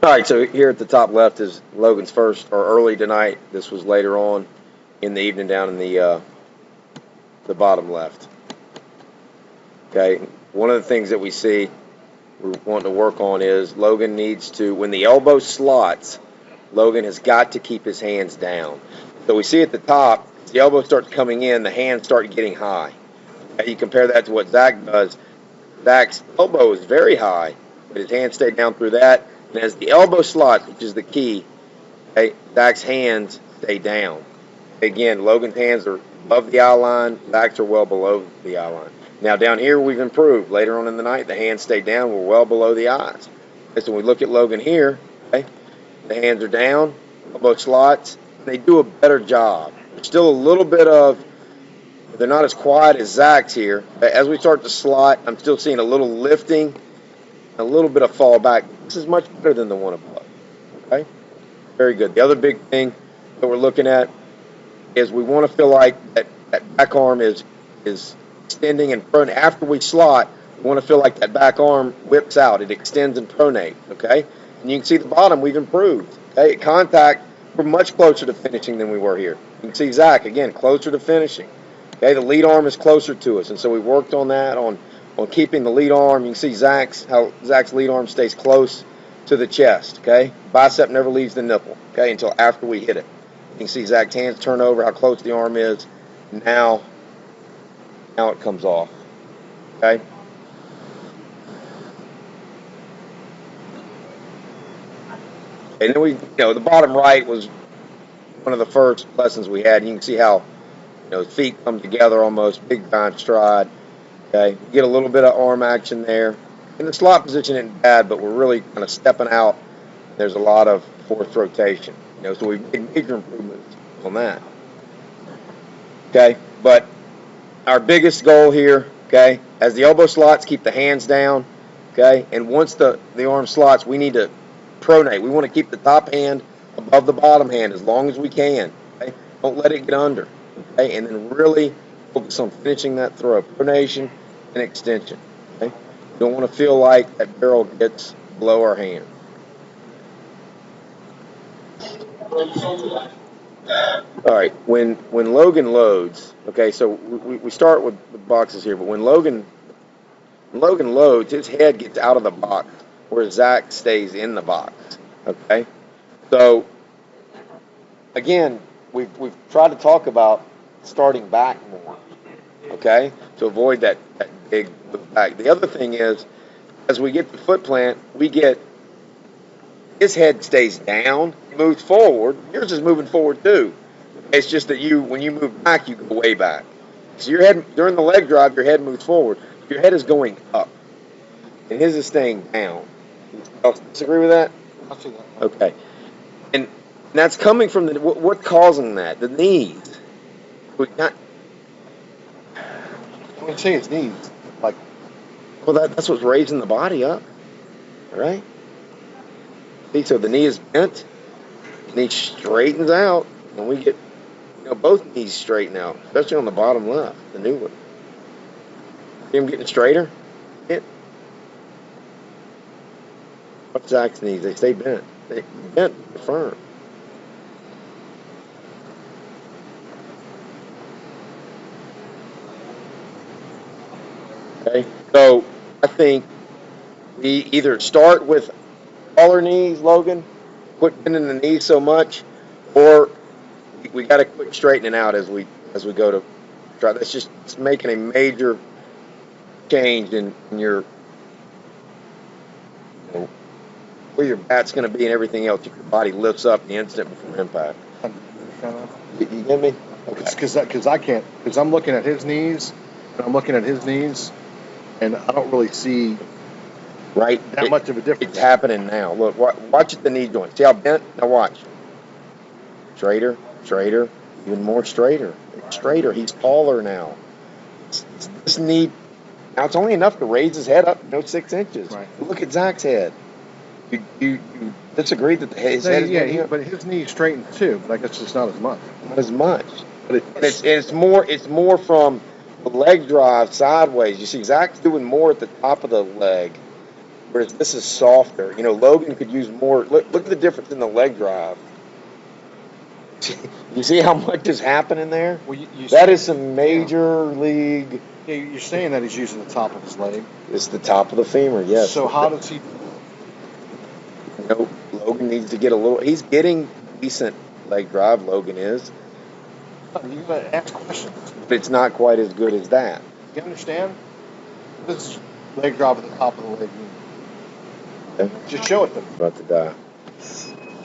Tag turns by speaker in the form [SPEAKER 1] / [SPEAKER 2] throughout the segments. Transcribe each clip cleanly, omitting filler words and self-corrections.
[SPEAKER 1] All right, so here at the top left is Logan's first, or early tonight. This was later on in the evening down in the bottom left. Okay, one of the things that we see we're wanting to work on is Logan needs to, when the elbow slots, Logan has got to keep his hands down. So we see at the top, as the elbow starts coming in, the hands start getting high. Okay, you compare that to what Zach does. Zach's elbow is very high, but his hands stay down through that. And as the elbow slots, which is the key, okay, Zach's hands stay down. Again, Logan's hands are above the eye line. Zach's are well below the eye line. Now down here we've improved. Later on in the night, the hands stay down. We're well below the eyes. Okay, so when we look at Logan here, okay, the hands are down, elbow slots. They do a better job. There's still a little bit of, they're not as quiet as Zach's here. As we start to slot, I'm still seeing a little lifting, a little bit of fall back. This is much better than the one above. Okay? Very good. The other big thing that we're looking at is we want to feel like that back arm is extending and prone. After we slot, we want to feel like that back arm whips out. It extends and pronates. Okay? And you can see the bottom, we've improved. Okay? At contact, we're much closer to finishing than we were here. You can see Zach, again, closer to finishing. Okay? The lead arm is closer to us, and so we worked on that, on keeping the lead arm. You can see how Zach's lead arm stays close to the chest. Okay? Bicep never leaves the nipple, okay, until after we hit it. You can see Zach's hands turn over, how close the arm is. Now it comes off. Okay? And then the bottom right was one of the first lessons we had. You can see how, feet come together almost, big giant stride. Okay, get a little bit of arm action there. And the slot position isn't bad, but we're really kind of stepping out. There's a lot of forced rotation. So we've made major improvements on that. Okay, but our biggest goal here, okay, as the elbow slots, keep the hands down. Okay, and once the arm slots, we need to pronate. We want to keep the top hand above the bottom hand as long as we can. Okay, don't let it get under. Okay, and then really focus on finishing that throw, pronation and extension. Okay, you don't want to feel like that barrel gets below our hand. All right, when Logan loads, okay, so we start with the boxes here, but when Logan loads, his head gets out of the box, where Zach stays in the box. Okay, so again, we've tried to talk about starting back more. Okay, to avoid that big back. The other thing is, as we get the foot plant, his head stays down, moves forward. Yours is moving forward too. It's just that when you move back, you go way back. So your head, during the leg drive, your head moves forward. Your head is going up, and his is staying down. You disagree with that?
[SPEAKER 2] I'll see that.
[SPEAKER 1] Okay. And that's coming from what's causing that? The knees.
[SPEAKER 2] When you say his knees, like,
[SPEAKER 1] well, that's what's raising the body up, right? See, so the knee is bent, the knee straightens out, and we get, both knees straighten out, especially on the bottom left, the new one. See him getting straighter? What's Zach's knees? They stay bent. They bent, firm. Okay, so I think we either start with taller knees, Logan, quit bending the knees so much, or we got to quit straightening out as we go to try. That's just making a major change in your where your bat's going to be and everything else. If your body lifts up the instant before impact. You get me?
[SPEAKER 2] Okay. Because I can't, because I'm looking at his knees, and I don't really see that much of a difference.
[SPEAKER 1] It's happening now. Look, watch at the knee joint. See how bent? Now watch. Straighter, even more straighter. It's straighter. He's taller now. This knee, now it's only enough to raise his head up, 6 inches.
[SPEAKER 2] Right.
[SPEAKER 1] Look at Zach's head. You disagree that his head is getting up?
[SPEAKER 2] But his knee's straightened too. But I guess it's not as much.
[SPEAKER 1] Not as much. But it's more from the leg drive sideways. You see, Zach's doing more at the top of the leg whereas this is softer. You know, Logan could use more. Look at the difference in the leg drive. You see how much is happening there?
[SPEAKER 3] Well,
[SPEAKER 1] that is some major league.
[SPEAKER 3] Yeah, you're saying that he's using the top of his leg.
[SPEAKER 1] It's the top of the femur, yes.
[SPEAKER 3] So how does he?
[SPEAKER 1] You know, Logan needs to get a little. He's getting decent leg drive. Logan is.
[SPEAKER 3] You gotta ask questions.
[SPEAKER 1] But it's not quite as good as that.
[SPEAKER 3] You understand? This is leg drive at the top of the leg.
[SPEAKER 1] Okay.
[SPEAKER 3] Just show it to them.
[SPEAKER 1] About to die.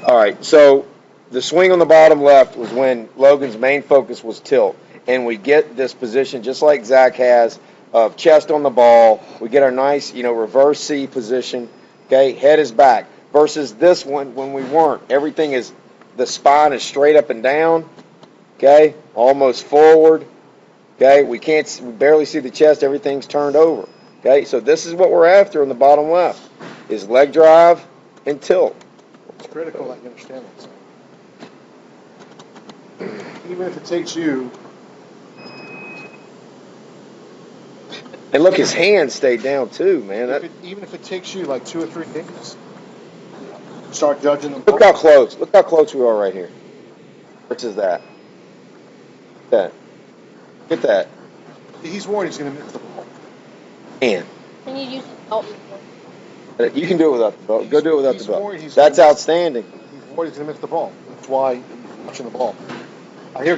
[SPEAKER 1] All right, so the swing on the bottom left was when Logan's main focus was tilt. And we get this position just like Zach has of chest on the ball. We get our nice, reverse C position. Okay, head is back. Versus this one when we weren't. Everything is, the spine is straight up and down. Okay, almost forward. Okay, we barely see the chest. Everything's turned over. Okay, so this is what we're after on the bottom left, is leg drive and tilt.
[SPEAKER 3] It's critical that you understand that. Even if it takes you.
[SPEAKER 1] And look, his hand stayed down too, man.
[SPEAKER 3] Even if it takes you like 2 or 3 days, start judging them.
[SPEAKER 1] Look how close. Look how close we are right here. Which is that? Get that.
[SPEAKER 3] He's worried he's going to miss the ball.
[SPEAKER 1] Man.
[SPEAKER 4] Can you use the belt?
[SPEAKER 1] You can do it without the belt. Go do it without the belt.
[SPEAKER 3] He's
[SPEAKER 1] That's outstanding.
[SPEAKER 3] He's worried he's going to miss the ball. That's why he's watching the ball. I hear